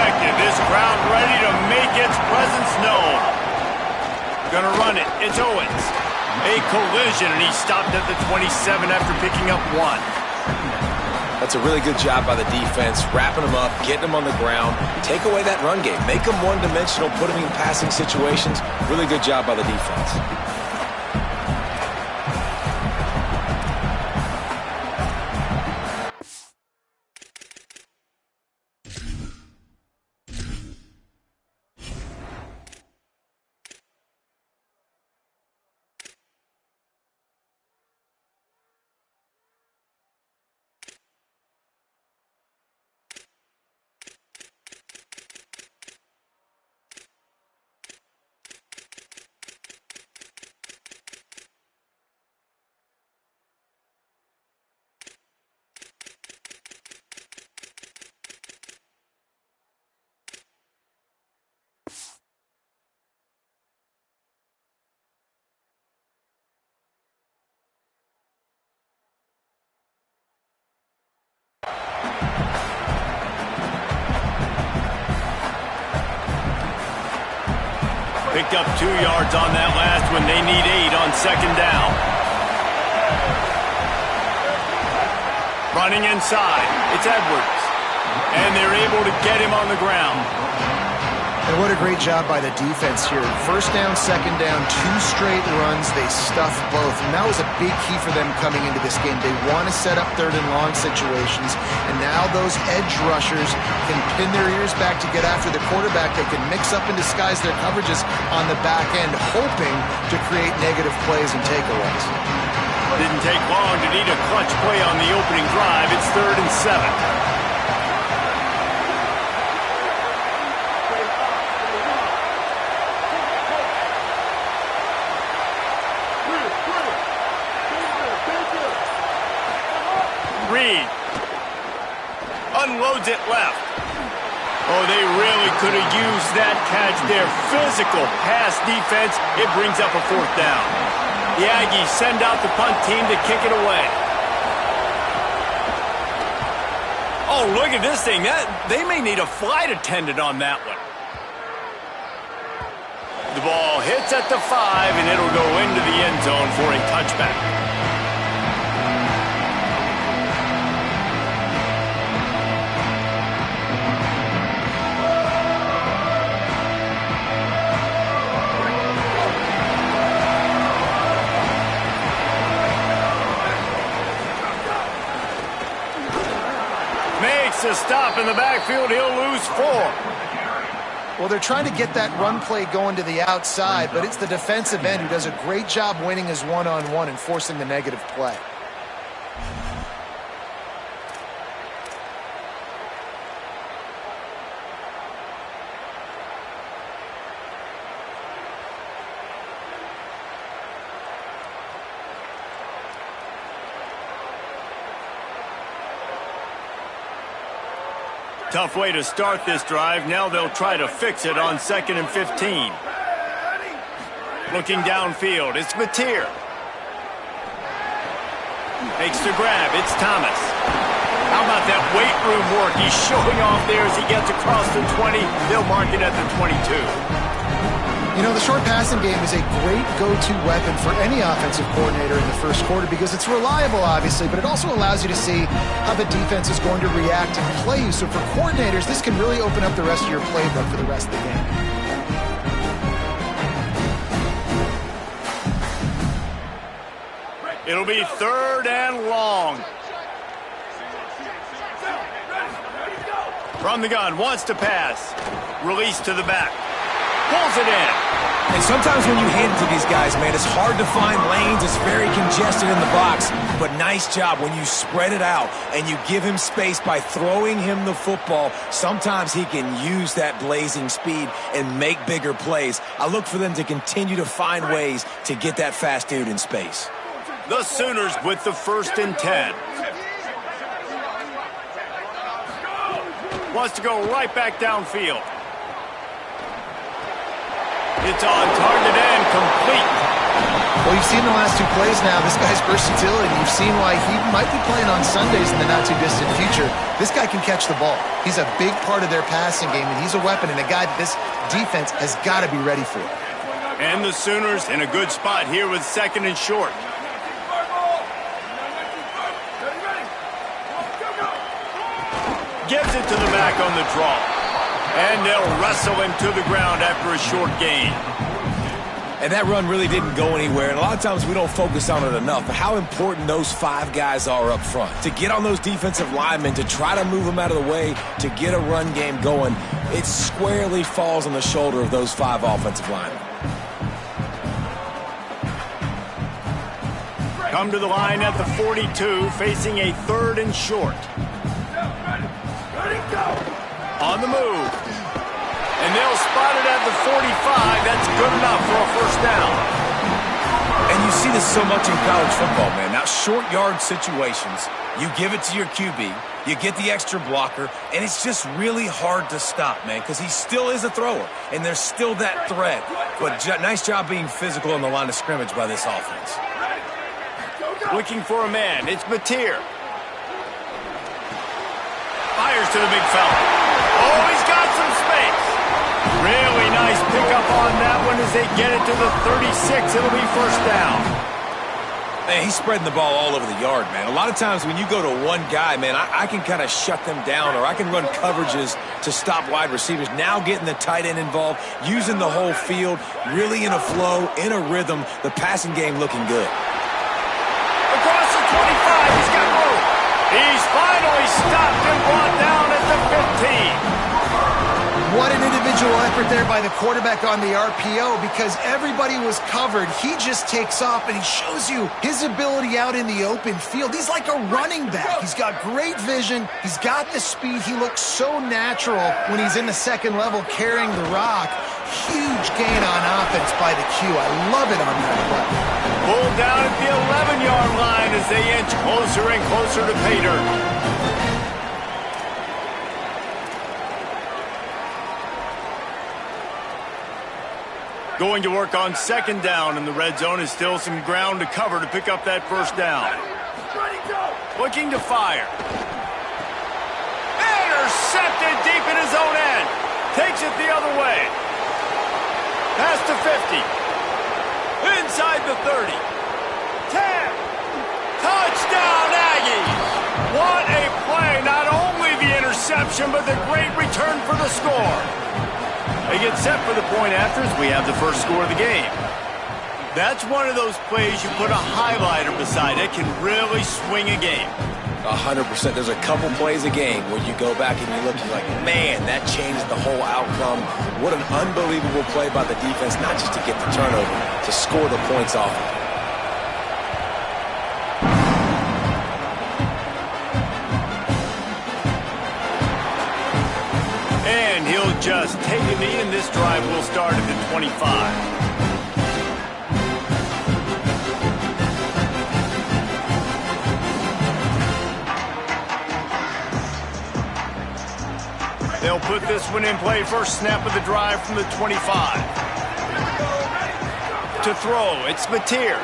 effective. This crowd ready to make its presence known. Gonna run it. It's Owens. A collision, and he stopped at the 27 after picking up 1. That's a really good job by the defense, wrapping them up, getting them on the ground. Take away that run game. Make them one-dimensional, put them in passing situations. Really good job by the defense. Picked up 2 yards on that last one. They need 8 on 2nd down. Running inside. It's Edwards. And they're able to get him on the ground. And what a great job by the defense here. 1st down, 2nd down, 2 straight runs. They stuffed both. And that was a big key for them coming into this game. They want to set up 3rd and long situations. And now those edge rushers can pin their ears back to get after the quarterback. They can mix up and disguise their coverages on the back end, hoping to create negative plays and takeaways. Didn't take long to need a clutch play on the opening drive. It's 3rd and 7. Reed unloads it left. Oh, they really could have used that catch there. Physical pass defense. It brings up a 4th down. The Aggies send out the punt team to kick it away. Oh, look at this thing. They may need a flight attendant on that one. The ball hits at the 5, and it'll go into the end zone for a touchback. Makes a stop in the backfield. He'll lose 4. Well, they're trying to get that run play going to the outside, but it's the defensive end who does a great job winning his one-on-one and forcing the negative play. Tough way to start this drive. Now they'll try to fix it on 2nd and 15. Looking downfield, it's Potw. Makes the grab, it's Thomas. How about that weight room work? He's showing off there as he gets across the 20. They'll mark it at the 22. You know, the short passing game is a great go-to weapon for any offensive coordinator in the first quarter because it's reliable, obviously, but it also allows you to see how the defense is going to react and play you. So for coordinators, this can really open up the rest of your playbook for the rest of the game. It'll be 3rd and long. From the gun, wants to pass. Release to the back. Pulls it in. And sometimes when you hand it to these guys, man, it's hard to find lanes. It's very congested in the box. But nice job when you spread it out and you give him space by throwing him the football. Sometimes he can use that blazing speed and make bigger plays. I look for them to continue to find ways to get that fast dude in space. The Sooners with the 1st and 10. Wants to go right back downfield. It's on target and complete. Well, you've seen the last two plays now. This guy's versatility. You've seen why he might be playing on Sundays in the not-too-distant future. This guy can catch the ball. He's a big part of their passing game, and he's a weapon and a guy that this defense has got to be ready for. And the Sooners in a good spot here with second and short. Gives it to the back on the draw. And they'll wrestle him to the ground after a short gain. And that run really didn't go anywhere. And a lot of times we don't focus on it enough. But how important those 5 guys are up front. To get on those defensive linemen, to try to move them out of the way, to get a run game going, it squarely falls on the shoulder of those 5 offensive linemen. Come to the line at the 42, facing a 3rd and short. On the move. And they'll spot it at the 45. That's good enough for a first down. And you see this so much in college football, man. Now, short yard situations, you give it to your QB, you get the extra blocker, and it's just really hard to stop, man, because he still is a thrower, and there's still that threat. But nice job being physical on the line of scrimmage by this offense. Looking for a man. It's Potw. Fires to the big fella. Oh, he's got some space. Really nice pickup on that one as they get it to the 36. It'll be first down. Man, he's spreading the ball all over the yard, man. A lot of times when you go to one guy, man, I can kind of shut them down, or I can run coverages to stop wide receivers. Now getting the tight end involved, using the whole field, really in a flow, in a rhythm, the passing game looking good. Across the 25, he's got room. He's finally stopped and brought down at the 15. What an individual effort there by the quarterback on the RPO, because everybody was covered. He just takes off, and he shows you his ability out in the open field. He's like a running back. He's got great vision. He's got the speed. He looks so natural when he's in the second level carrying the rock. Huge gain on offense by the Q. I love it on that play. Pulled down at the 11-yard line as they inch closer and closer to pay dirt. Going to work on second down, and the red zone is still some ground to cover to pick up that first down. Looking to fire. Intercepted deep in his own end. Takes it the other way. Past the 50. Inside the 30. 10. Touchdown, Aggies. What a play. Not only the interception, but the great return for the score. They get set for the point after as we have the first score of the game. That's one of those plays you put a highlighter beside it, can really swing a game. 100%. There's a couple plays a game where you go back and you look and you're like, man, that changed the whole outcome. What an unbelievable play by the defense, not just to get the turnover, to score the points off of it. And he'll just take a knee, and this drive will start at the 25. They'll put this one in play. First snap of the drive from the 25. To throw, it's Potw.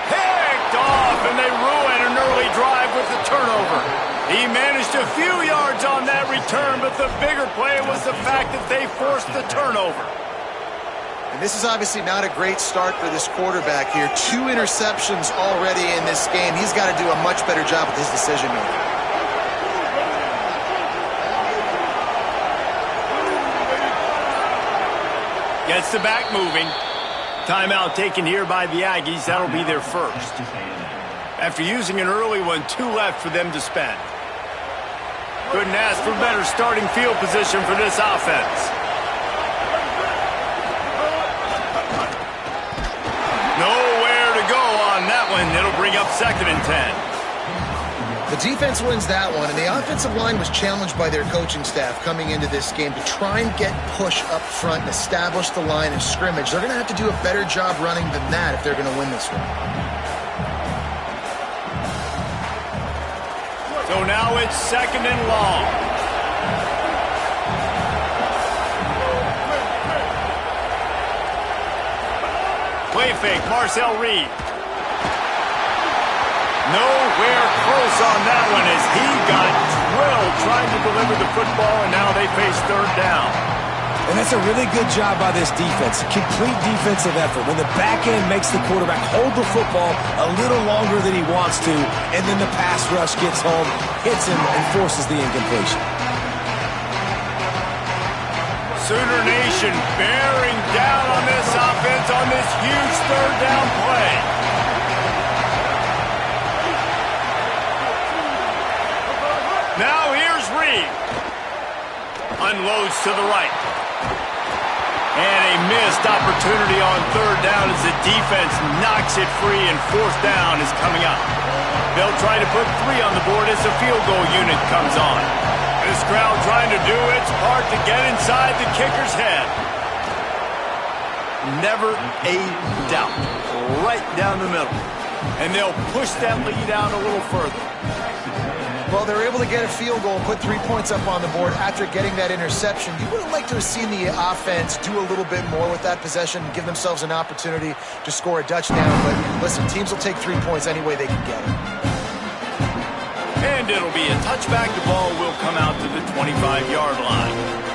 Picked off, and they ruin an early drive with the turnover. He managed a few yards on that return, but the bigger play was the fact that they forced the turnover. And this is obviously not a great start for this quarterback here. 2 interceptions already in this game. He's got to do a much better job with his decision-making. Gets the back moving. Timeout taken here by the Aggies. That'll be their first. After using an early one, 2 left for them to spend. Couldn't ask for better starting field position for this offense. Nowhere to go on that one. It'll bring up second and 10. The defense wins that one, and the offensive line was challenged by their coaching staff coming into this game to try and get push up front and establish the line of scrimmage. They're going to have to do a better job running than that if they're going to win this one. So now it's second and long. fake. Marcel Reed. Nowhere close on that one as he got drilled trying to deliver the football, and now they face third down. And that's a really good job by this defense. Complete defensive effort. When the back end makes the quarterback hold the football a little longer than he wants to, and then the pass rush gets home, hits him, and forces the incompletion. Sooner Nation bearing down on this offense on this huge third down play. Now here's Reed. Unloads to the right. And a missed opportunity on third down as the defense knocks it free and fourth down is coming up. They'll try to put 3 on the board as the field goal unit comes on. This crowd trying to do its part to get inside the kicker's head. Never a doubt. Right down the middle. And they'll push that lead out a little further. Well, they're able to get a field goal, put 3 points up on the board after getting that interception. You would have liked to have seen the offense do a little bit more with that possession and give themselves an opportunity to score a touchdown. But listen, teams will take 3 points any way they can get it. And it'll be a touchback. The ball will come out to the 25-yard line.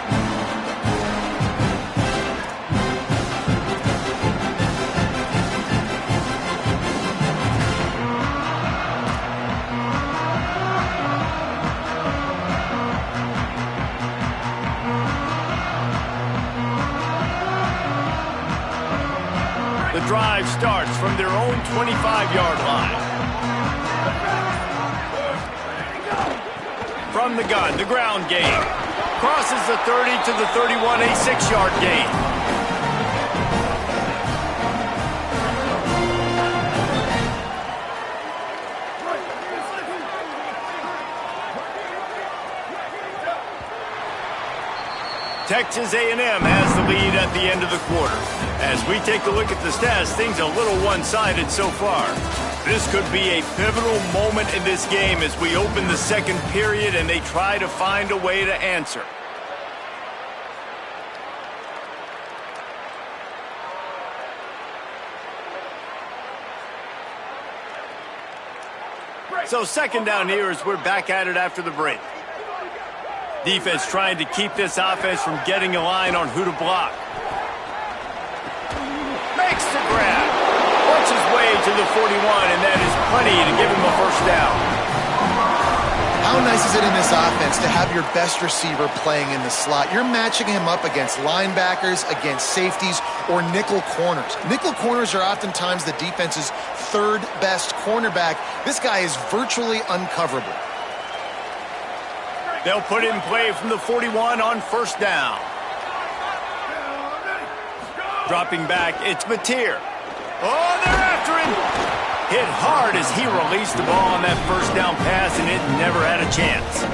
The drive starts from their own 25-yard line. From the gun, the ground game. Crosses the 30 to the 31, a 6-yard gain. Texas A&M has the lead at the end of the quarter. As we take a look at the stats, things are a little one-sided so far. This could be a pivotal moment in this game as we open the second period and they try to find a way to answer. So second down here as we're back at it after the break. Defense trying to keep this offense from getting a line on who to block. Makes the grab. Works his way to the 41, and that is plenty to give him a first down. How nice is it in this offense to have your best receiver playing in the slot? You're matching him up against linebackers, against safeties, or nickel corners. Nickel corners are oftentimes the defense's third best cornerback. This guy is virtually uncoverable. They'll put it in play from the 41 on first down. Dropping back, it's Potw. Oh, they're after him. Hit hard as he released the ball on that first down pass, and it never had a chance.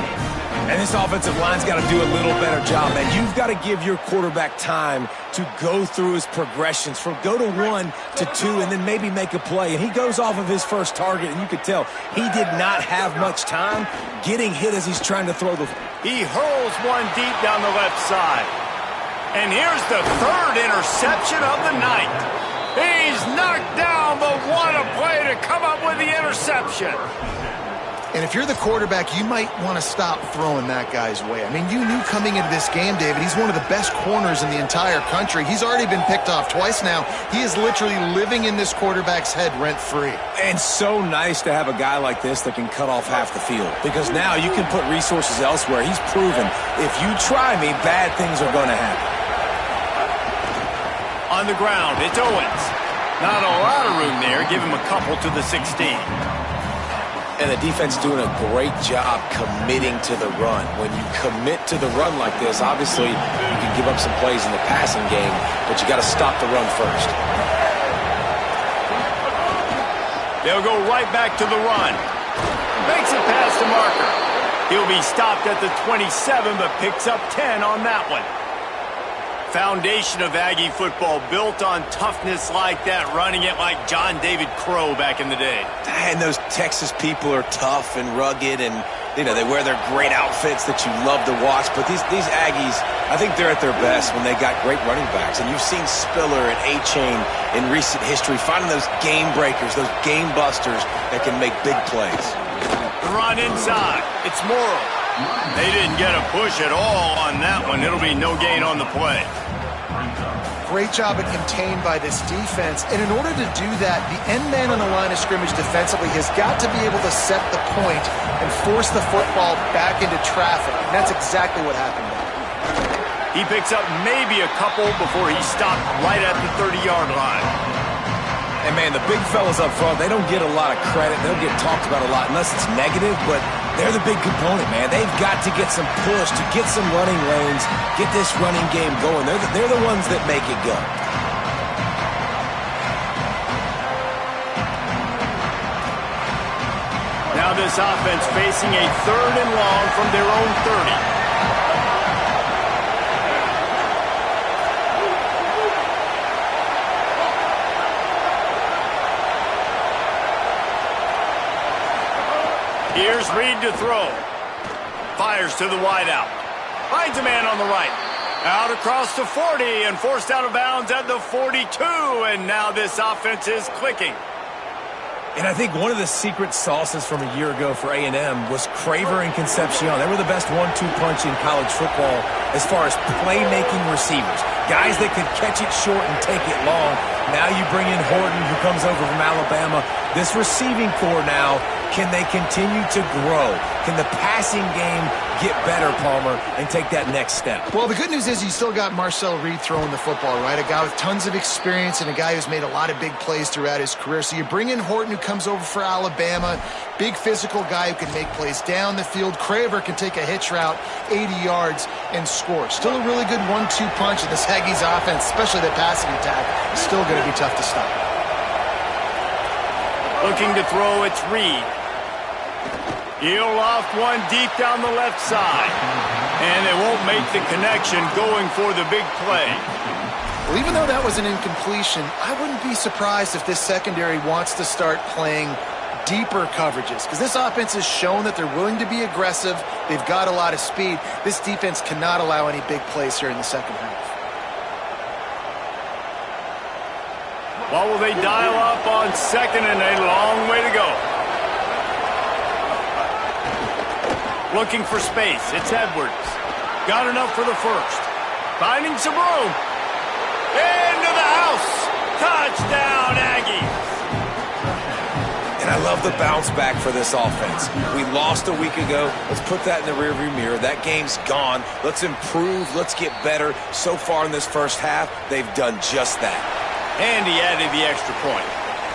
And this offensive line's got to do a little better job, man. You've got to give your quarterback time to go through his progressions from go to 1 to 2 and then maybe make a play. And he goes off of his first target, and you could tell he did not have much time getting hit as he's trying to throw the... He hurls one deep down the left side. And here's the third interception of the night. He's knocked down, but what a play to come up with the interception. And if you're the quarterback, you might want to stop throwing that guy's way. I mean, you knew coming into this game, David, he's one of the best corners in the entire country. He's already been picked off twice now. He is literally living in this quarterback's head rent-free. And so nice to have a guy like this that can cut off half the field. Because now you can put resources elsewhere. He's proven, if you try me, bad things are going to happen. On the ground, it's Owens. Not a lot of room there. Give him a couple to the 16. And the defense doing a great job committing to the run. When you commit to the run like this, obviously you can give up some plays in the passing game, but you got to stop the run first. They'll go right back to the run. Makes it past the marker. He'll be stopped at the 27, but picks up 10 on that one. Foundation of Aggie football built on toughness like that, running it like John David Crow back in the day. And those Texas people are tough and rugged, and You know, they wear their great outfits that you love to watch, but these Aggies, I think they're at their best when they got great running backs. And you've seen Spiller and A-Chain in recent history finding those game breakers, those game busters that can make big plays. Run inside. It's Morrow. They didn't get a push at all on that one. It'll be no gain on the play. Great job of contained by this defense. And in order to do that, the end man on the line of scrimmage defensively has got to be able to set the point and force the football back into traffic. And that's exactly what happened there. He picks up maybe a couple before he stopped right at the 30-yard line. And, man, the big fellas up front, they don't get a lot of credit. They'll get talked about a lot unless it's negative, but they're the big component, man. They've got to get some push, to get some running lanes, get this running game going. They're the ones that make it go. Now this offense facing a 3rd and long from their own 30. Here's Reed to throw. Fires to the wideout. Finds a man on the right. Out across the 40 and forced out of bounds at the 42. And now this offense is clicking. And I think one of the secret sauces from a year ago for A&M was Craver and Concepcion. They were the best 1-2 punch in college football as far as playmaking receivers. Guys that could catch it short and take it long. Now you bring in Horton, who comes over from Alabama. This receiving core now, can they continue to grow? Can the passing game get better, Palmer, and take that next step? Well, the good news is you still got Marcel Reed throwing the football, right? A guy with tons of experience and a guy who's made a lot of big plays throughout his career. So you bring in Horton, who comes over for Alabama. Big physical guy who can make plays down the field. Craver can take a hitch route 80 yards and score. Still a really good 1-2 punch in this Aggies offense, especially the passing attack. Still going to be tough to stop. Looking to throw, it's Reed. He'll loft one deep down the left side. And they won't make the connection going for the big play. Well, even though that was an incompletion, I wouldn't be surprised if this secondary wants to start playing deeper coverages, because this offense has shown that they're willing to be aggressive. They've got a lot of speed. This defense cannot allow any big plays here in the second half. What will they dial up on second and a long way to go? Looking for space. It's Edwards. Got enough for the first. Finding some room. Into the house. Touchdown, Aggies. And I love the bounce back for this offense. We lost a week ago. Let's put that in the rearview mirror. That game's gone. Let's improve. Let's get better. So far in this first half, they've done just that. And he added the extra point.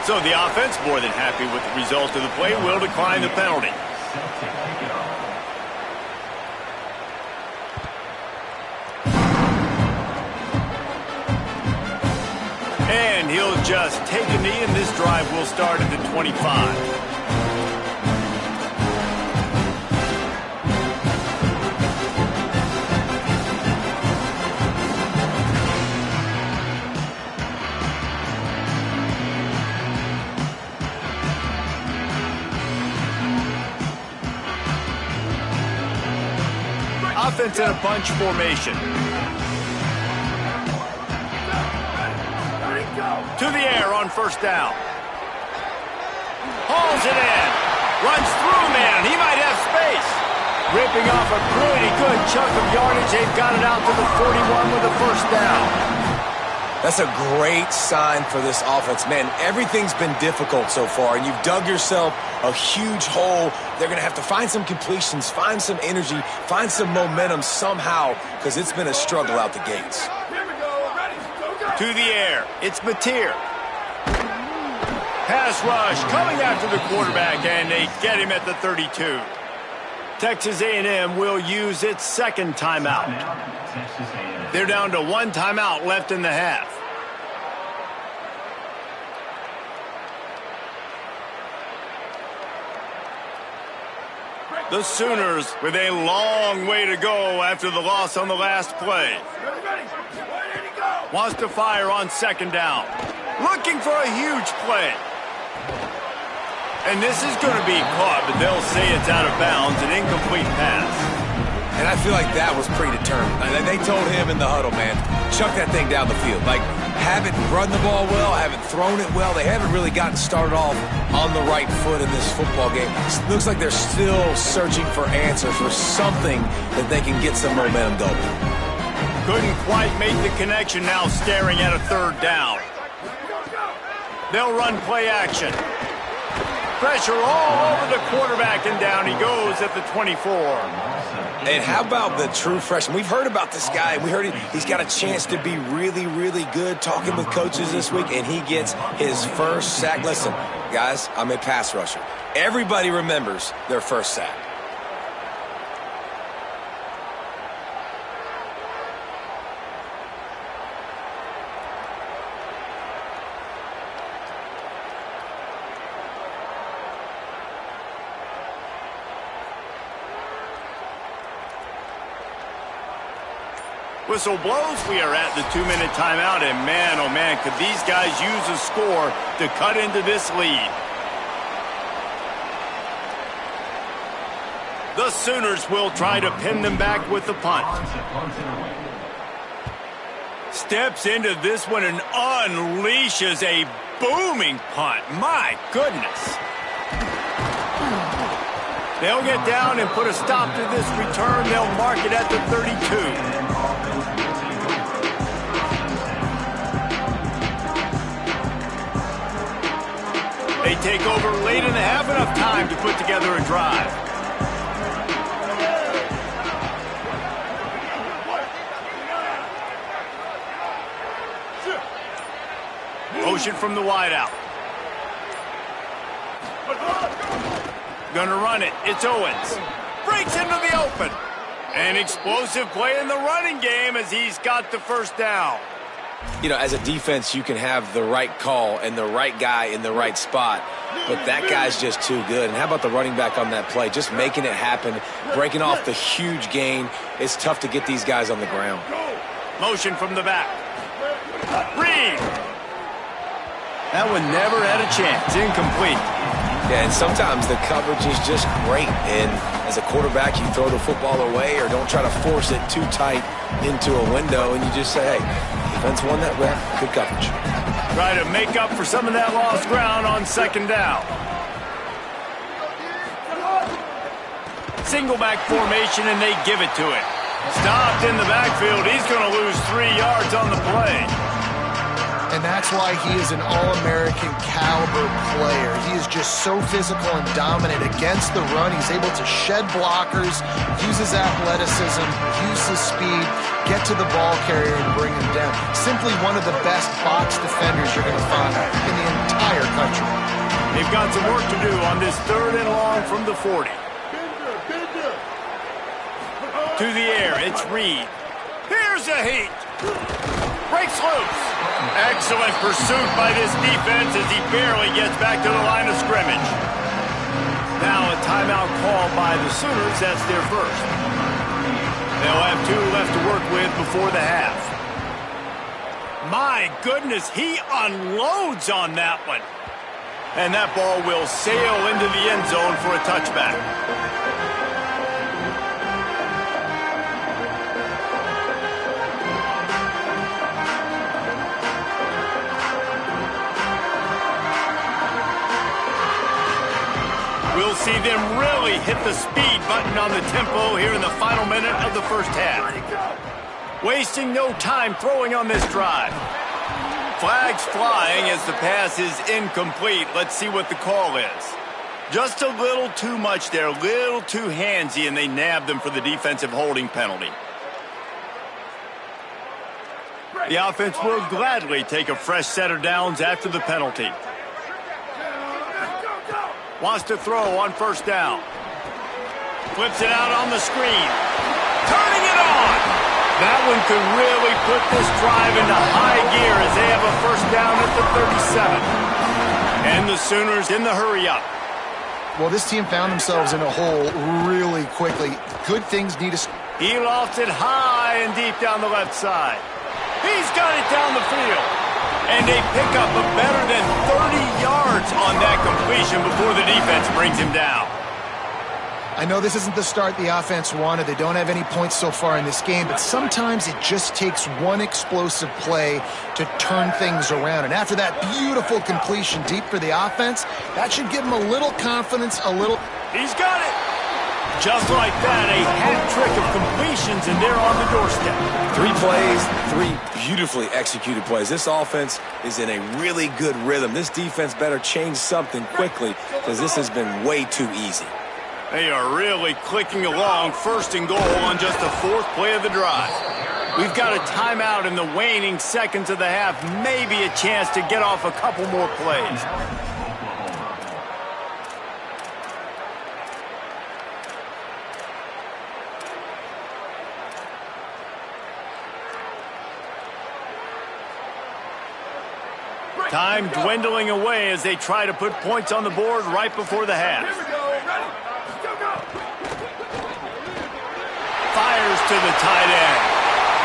So the offense, more than happy with the result of the play, will decline the penalty. And he'll just take a knee, and this drive will start at the 25. Offense in a bunch formation. To the air on first down. Hauls it in. Runs through man. He might have space. Ripping off a pretty good chunk of yardage. They've got it out to the 41 with a first down. That's a great sign for this offense. Man, everything's been difficult so far, and you've dug yourself a huge hole. They're going to have to find some completions, find some energy, find some momentum somehow, because it's been a struggle out the gates. To the air, it's Mateer. Pass rush coming after the quarterback, and they get him at the 32. Texas A&M will use its second timeout. They're down to one timeout left in the half. The Sooners with a long way to go after the loss on the last play. Wants to fire on second down. Looking for a huge play. And this is going to be caught, but they'll say it's out of bounds, an incomplete pass. And I feel like that was predetermined. They told him in the huddle, man, chuck that thing down the field. Like, haven't run the ball well, haven't thrown it well. They haven't really gotten started off on the right foot in this football game. It looks like they're still searching for answers, for something that they can get some momentum going. Couldn't quite make the connection, now staring at a third down. They'll run play action. Pressure all over the quarterback, and down he goes at the 24. And how about the true freshman? We've heard about this guy. We heard he's got a chance to be really, really good. Talking with coaches this week, and he gets his first sack. Listen, guys, I'm a pass rusher. Everybody remembers their first sack. Whistle blows. We are at the 2-minute timeout, and man, oh man, could these guys use a score to cut into this lead. The Sooners will try to pin them back with the punt. Steps into this one and unleashes a booming punt. My goodness. They'll get down and put a stop to this return. They'll mark it at the 32. They take over late and have enough time to put together a drive. Motion from the wideout. Gonna run it. It's Owens. Breaks into the open. An explosive play in the running game as he's got the first down. You know, as a defense, you can have the right call and the right guy in the right spot, but that guy's just too good. And how about the running back on that play? Just making it happen, breaking off the huge gain. It's tough to get these guys on the ground. Motion from the back. Reed. That one never had a chance. Incomplete. Yeah, and sometimes the coverage is just great. And as a quarterback, you throw the football away or don't try to force it too tight into a window, and you just say, hey, defense won that rep. Good coverage. Try to make up for some of that lost ground on second down. Single back formation, and they give it to him. Stopped in the backfield. He's going to lose 3 yards on the play. And that's why he is an all-American caliber player. He is just so physical and dominant against the run. He's able to shed blockers, use his athleticism, use his speed, get to the ball carrier and bring him down. Simply one of the best box defenders you're going to find in the entire country. They've got some work to do on this 3rd and long from the 40. To the air, it's Reed. Here's a heat. Breaks loose. Excellent pursuit by this defense as he barely gets back to the line of scrimmage. Now a timeout called by the Sooners. That's their first. They'll have 2 left to work with before the half. My goodness, he unloads on that one. And that ball will sail into the end zone for a touchback. We'll see them really hit the speed button on the tempo here in the final minute of the first half. Wasting no time throwing on this drive. Flags flying as the pass is incomplete. Let's see what the call is. Just a little too much there, a little too handsy, and they nabbed them for the defensive holding penalty. The offense will gladly take a fresh set of downs after the penalty. Wants to throw on first down. Flips it out on the screen. Turning it on. That one could really put this drive into high gear as they have a first down at the 37. And the Sooners in the hurry-up. Well, this team found themselves in a hole really quickly. Good things need to... He lofts it high and deep down the left side. He's got it down the field. And they pick up a better than 30 yards on that completion before the defense brings him down. I know this isn't the start the offense wanted. They don't have any points so far in this game, but sometimes it just takes one explosive play to turn things around. And after that beautiful completion deep for the offense, that should give them a little confidence, a little... He's got it! Just like that, a hat trick of completions, and they're on the doorstep. 3 plays, 3 beautifully executed plays. This offense is in a really good rhythm. This defense better change something quickly because this has been way too easy. They are really clicking along, 1st and goal on just the 4th play of the drive. We've got a timeout in the waning seconds of the half, maybe a chance to get off a couple more plays. Time dwindling away as they try to put points on the board right before the half. Fires to the tight end.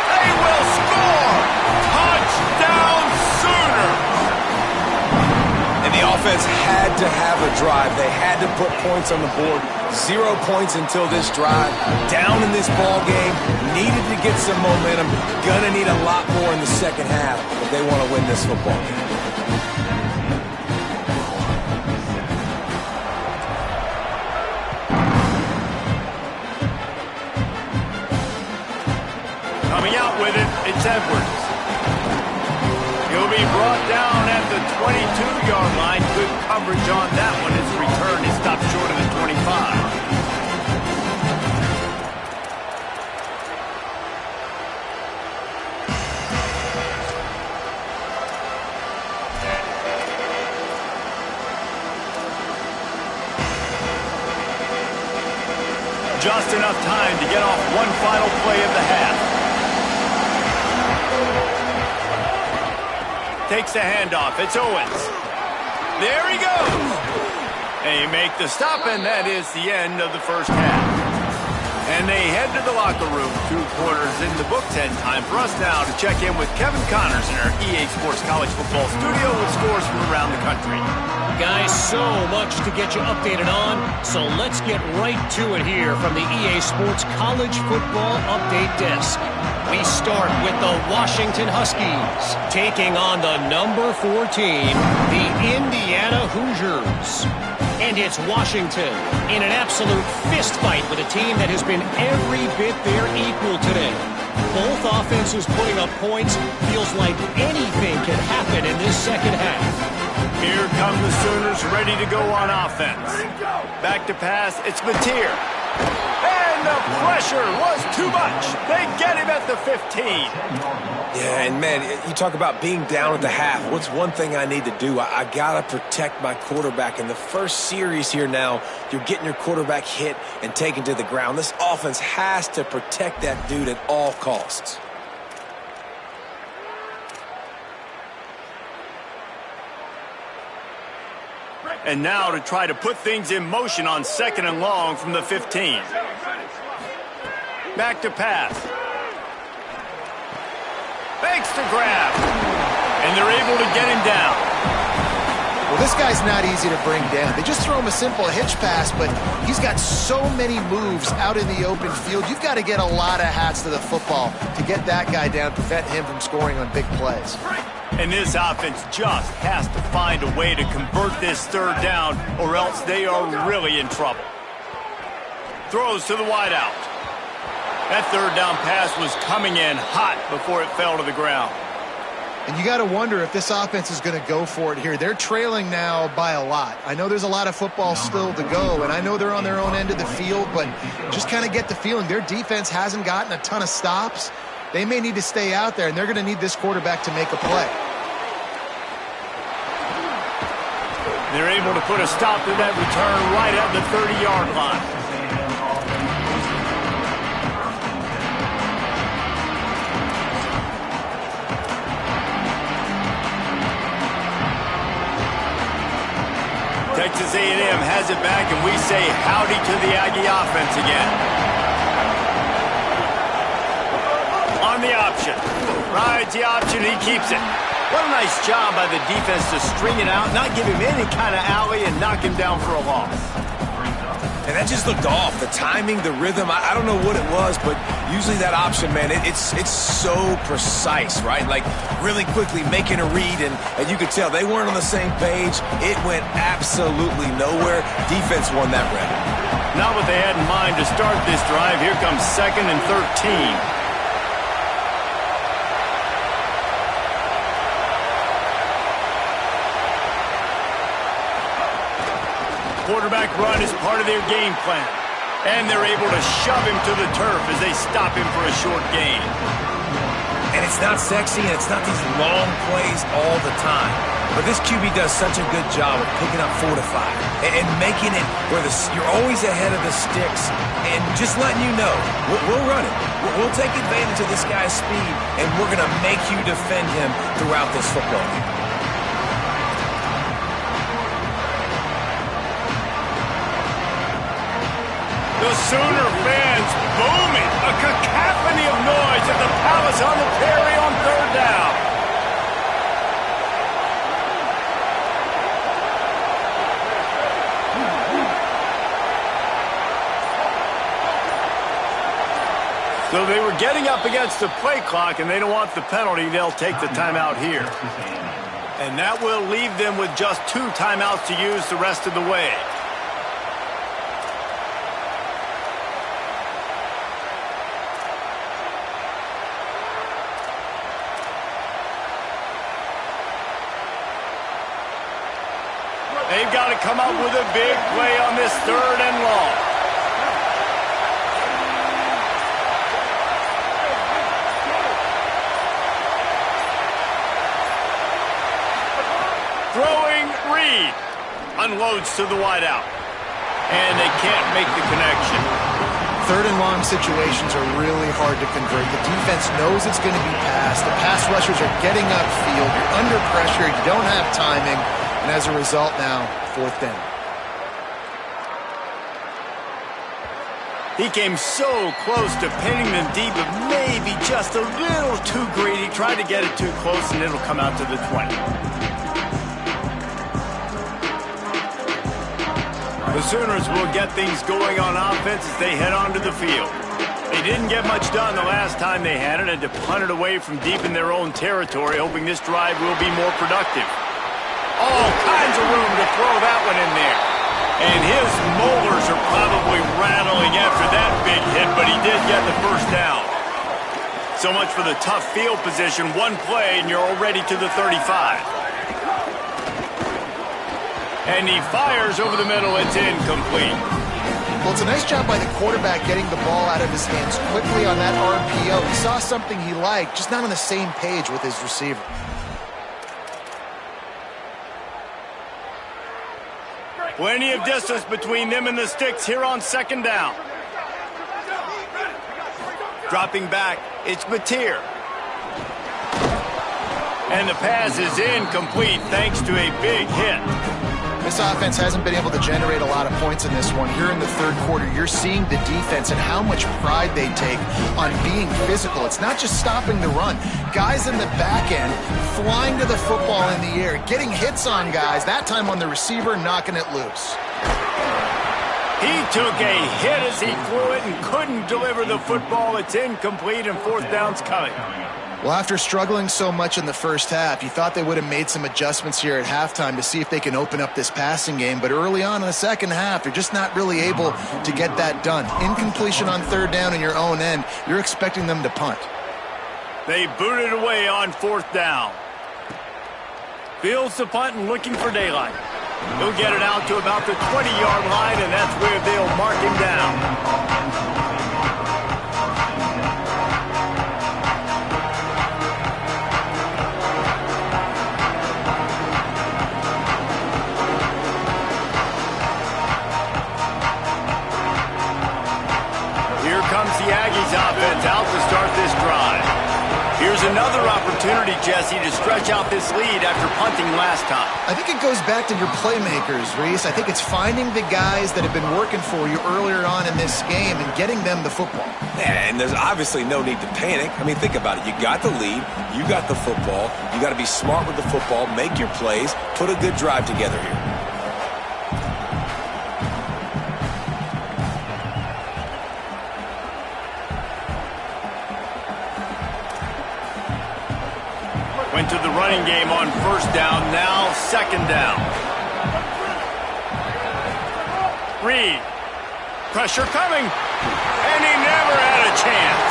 They will score! Touchdown Sooners! And the offense had to have a drive. They had to put points on the board. 0 points until this drive. Down in this ball game. Needed to get some momentum. Gonna need a lot more in the second half if they want to win this football game. Coming out with it, it's Edwards. He'll be brought down at the 22-yard line. Good coverage on that one. His return is stopped short of the 25. Just enough time to get off one final play of the half. Takes the handoff. It's Owens. There he goes. They make the stop, and that is the end of the first half. And they head to the locker room. 2 quarters in the books, and time for us now to check in with Kevin Connors in our EA Sports College Football studio with scores from around the country. Guys, so much to get you updated on, so let's get right to it here from the EA Sports College Football Update Desk. We start with the Washington Huskies, taking on the number 14, the Indiana Hoosiers. And it's Washington in an absolute fistfight with a team that has been every bit their equal today. Both offenses putting up points. Feels like anything can happen in this second half. Here come the Sooners ready to go on offense. Back to pass, it's Potw. And the pressure was too much. They get him at the 15. Yeah, and man, you talk about being down at the half. What's one thing I need to do? I got to protect my quarterback. In the first series here now, you're getting your quarterback hit and taken to the ground. This offense has to protect that dude at all costs. And now to try to put things in motion on 2nd and long from the 15. Back to pass. Fakes to grab. And they're able to get him down. Well, this guy's not easy to bring down. They just throw him a simple hitch pass, but he's got so many moves out in the open field. You've got to get a lot of hats to the football to get that guy down, prevent him from scoring on big plays. And this offense just has to find a way to convert this 3rd down, or else they are really in trouble. Throws to the wideout. That 3rd down pass was coming in hot before it fell to the ground. And you got to wonder if this offense is going to go for it here. They're trailing now by a lot. I know there's a lot of football still to go, and I know they're on their own end of the field, but just kind of get the feeling their defense hasn't gotten a ton of stops. They may need to stay out there, and they're going to need this quarterback to make a play. They're able to put a stop to that return right at the 30-yard line. Texas A&M has it back, and we say howdy to the Aggie offense again. On the option. Rides the option, he keeps it. What a nice job by the defense to string it out, not give him any kind of alley, and knock him down for a loss. And that just looked off. The timing, the rhythm, I don't know what it was, but usually that option, man, it's so precise, right? Like really quickly making a read, and you could tell they weren't on the same page. It went absolutely nowhere. Defense won that rep. Not what they had in mind to start this drive. Here comes 2nd and 13. Quarterback run is part of their game plan. And they're able to shove him to the turf as they stop him for a short gain. And it's not sexy, and it's not these long plays all the time. But this QB does such a good job of picking up 4 to 5 and making it where you're always ahead of the sticks and just letting you know, we'll run it. We'll take advantage of this guy's speed, and we're going to make you defend him throughout this football game. The Sooner fans booming. A cacophony of noise at the Palace on the Prairie on 3rd down. So they were getting up against the play clock, and they don't want the penalty. They'll take the timeout here. And that will leave them with just 2 timeouts to use the rest of the way. They've got to come up with a big play on this 3rd and long. Throwing Reed. Unloads to the wideout. And they can't make the connection. 3rd and long situations are really hard to convert. The defense knows it's going to be passed. The pass rushers are getting upfield. You're under pressure. You don't have timing. And as a result now, 4th down. He came so close to pinning them deep, but maybe just a little too greedy. Tried to get it too close, and it'll come out to the 20. The Sooners will get things going on offense as they head onto the field. They didn't get much done the last time they had it, and to punt it away from deep in their own territory, hoping this drive will be more productive. All kinds of room to throw that one in there. And his molars are probably rattling after that big hit, but he did get the 1st down. So much for the tough field position. One play, and you're already to the 35. And he fires over the middle. It's incomplete. Well, it's a nice job by the quarterback getting the ball out of his hands quickly on that RPO. He saw something he liked, just not on the same page with his receiver. Plenty of distance between them and the sticks here on 2nd down. Dropping back, it's Potw. And the pass is incomplete thanks to a big hit. This offense hasn't been able to generate a lot of points in this one. Here in the 3rd quarter, you're seeing the defense and how much pride they take on being physical. It's not just stopping the run. Guys in the back end flying to the football in the air, getting hits on guys, that time on the receiver, knocking it loose. He took a hit as he threw it and couldn't deliver the football. It's incomplete, and 4th down's coming. Well, after struggling so much in the first half, you thought they would have made some adjustments here at halftime to see if they can open up this passing game. But early on in the second half, they're just not really able to get that done. Incompletion on 3rd down in your own end, you're expecting them to punt. They booted away on 4th down. Fields the punt and looking for daylight. He'll get it out to about the 20-yard line, and that's where they'll mark him down. Here comes the Aggies offense out to start this drive. Here's Here's another opportunity, Jesse, to stretch out this lead after punting last time. I think it goes back to your playmakers, Reese. I think it's finding the guys that have been working for you earlier on in this game and getting them the football. And there's obviously no need to panic. I mean, think about it. You got the lead. You got the football. You got to be smart with the football, make your plays, put a good drive together here. Went to the running game on first down, now second down. Reed, pressure coming, and he never had a chance.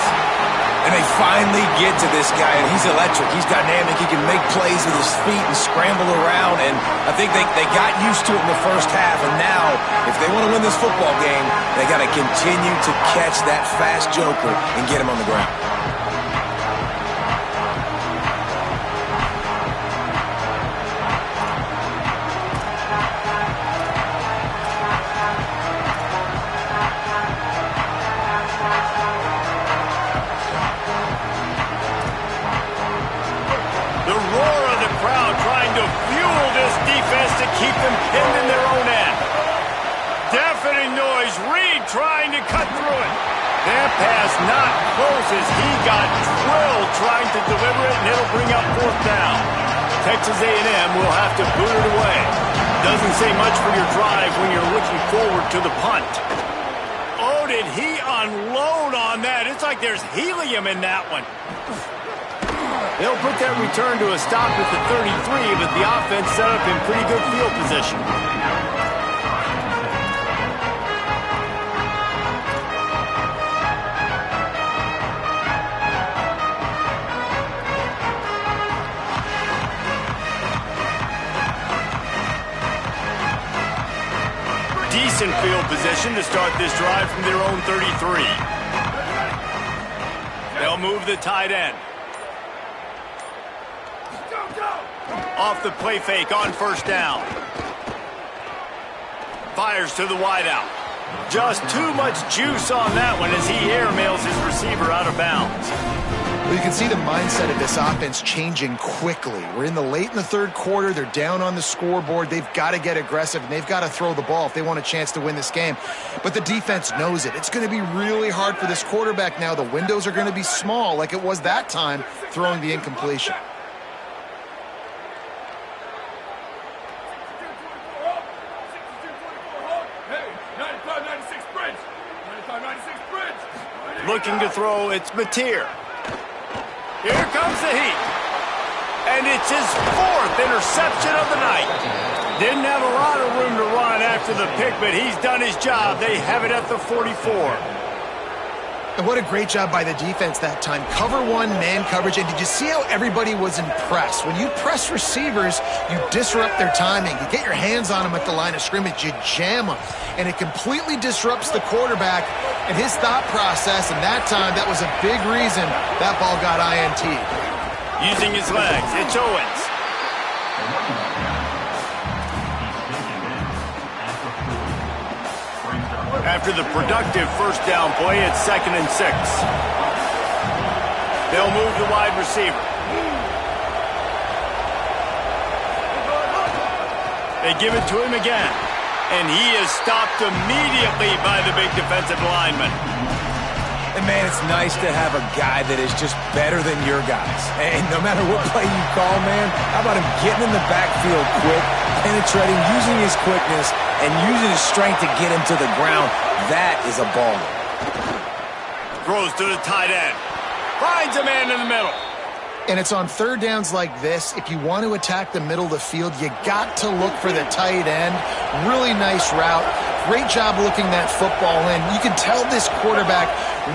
And they finally get to this guy, and he's electric. He's dynamic. He can make plays with his feet and scramble around, and I think they got used to it in the first half, and now, if they want to win this football game, they got to continue to catch that fast joker and get him on the ground. Keep them pinned in their own end. Deafening noise. Reed trying to cut through it. That pass not close as he got drilled trying to deliver it, and it'll bring up fourth down. Texas A&M will have to boot it away. Doesn't say much for your drive when you're looking forward to the punt. Oh, did he unload on that? It's like there's helium in that one. They'll put that return to a stop at the 33, but the offense set up in pretty good field position. Decent field position to start this drive from their own 33. They'll move the tight end. Off the play fake on first down. Fires to the wideout. Just too much juice on that one as he airmails his receiver out of bounds. Well, you can see the mindset of this offense changing quickly. We're in the late in the third quarter. They're down on the scoreboard. They've got to get aggressive, and they've got to throw the ball if they want a chance to win this game. But the defense knows it. It's going to be really hard for this quarterback now. The windows are going to be small like it was that time throwing the incompletion. Looking to throw, it's Mateer. Here comes the heat. And it's his fourth interception of the night. Didn't have a lot of room to run after the pick, but he's done his job. They have it at the 44. And what a great job by the defense that time. Cover one, man coverage. And did you see how everybody was impressed? When you press receivers, you disrupt their timing. You get your hands on them at the line of scrimmage. You jam them. And it completely disrupts the quarterback and his thought process. And that time, that was a big reason that ball got INT'd. Using his legs, it's Owens. After the productive first down play, it's 2nd and 6. They'll move the wide receiver. They give it to him again. And he is stopped immediately by the big defensive lineman. And, man, it's nice to have a guy that is just better than your guys. And no matter what play you call, man, how about him getting in the backfield quick, penetrating, using his quickness, and using his strength to get him to the ground? That is a baller. Throws to the tight end. Finds a man in the middle. And it's on third downs like this, if you want to attack the middle of the field, you got to look for the tight end. Really nice route. Great job looking that football in. You can tell this quarterback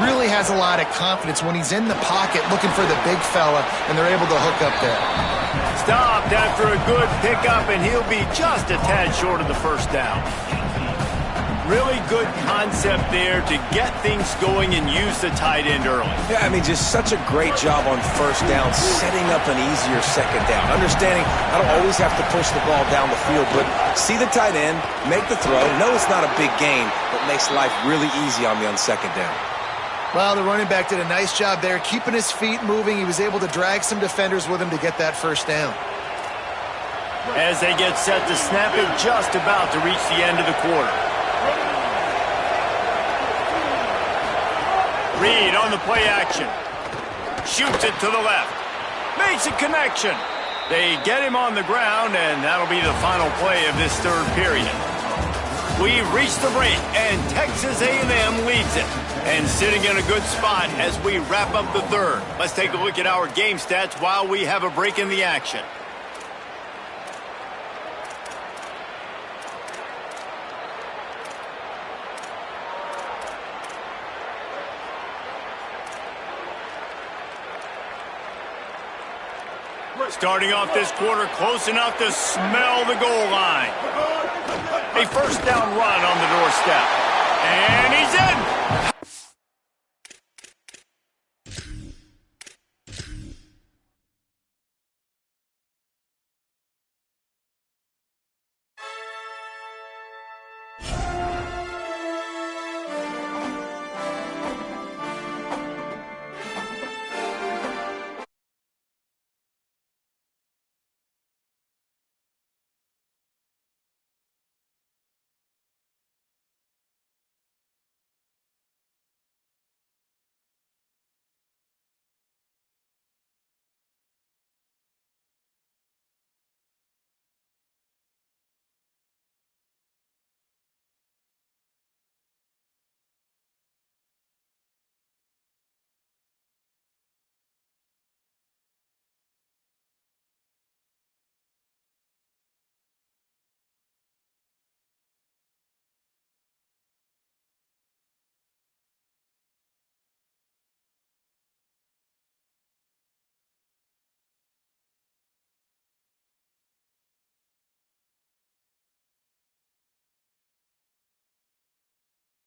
really has a lot of confidence when he's in the pocket looking for the big fella, and they're able to hook up there. Stopped after a good pickup, and he'll be just a tad short of the first down. Really good concept there to get things going and use the tight end early. Yeah, I mean, just such a great job on first down, setting up an easier second down. Understanding I don't always have to push the ball down the field, but see the tight end, make the throw. Know it's not a big gain, but makes life really easy on me on second down. Well, the running back did a nice job there, keeping his feet moving. He was able to drag some defenders with him to get that first down. As they get set to snap it, just about to reach the end of the quarter. Reed on the play action. Shoots it to the left. Makes a connection. They get him on the ground, and that'll be the final play of this third period. We've reached the break, and Texas A&M leads it. And sitting in a good spot as we wrap up the third. Let's take a look at our game stats while we have a break in the action. Starting off this quarter close enough to smell the goal line. A first down run on the doorstep. And he's in.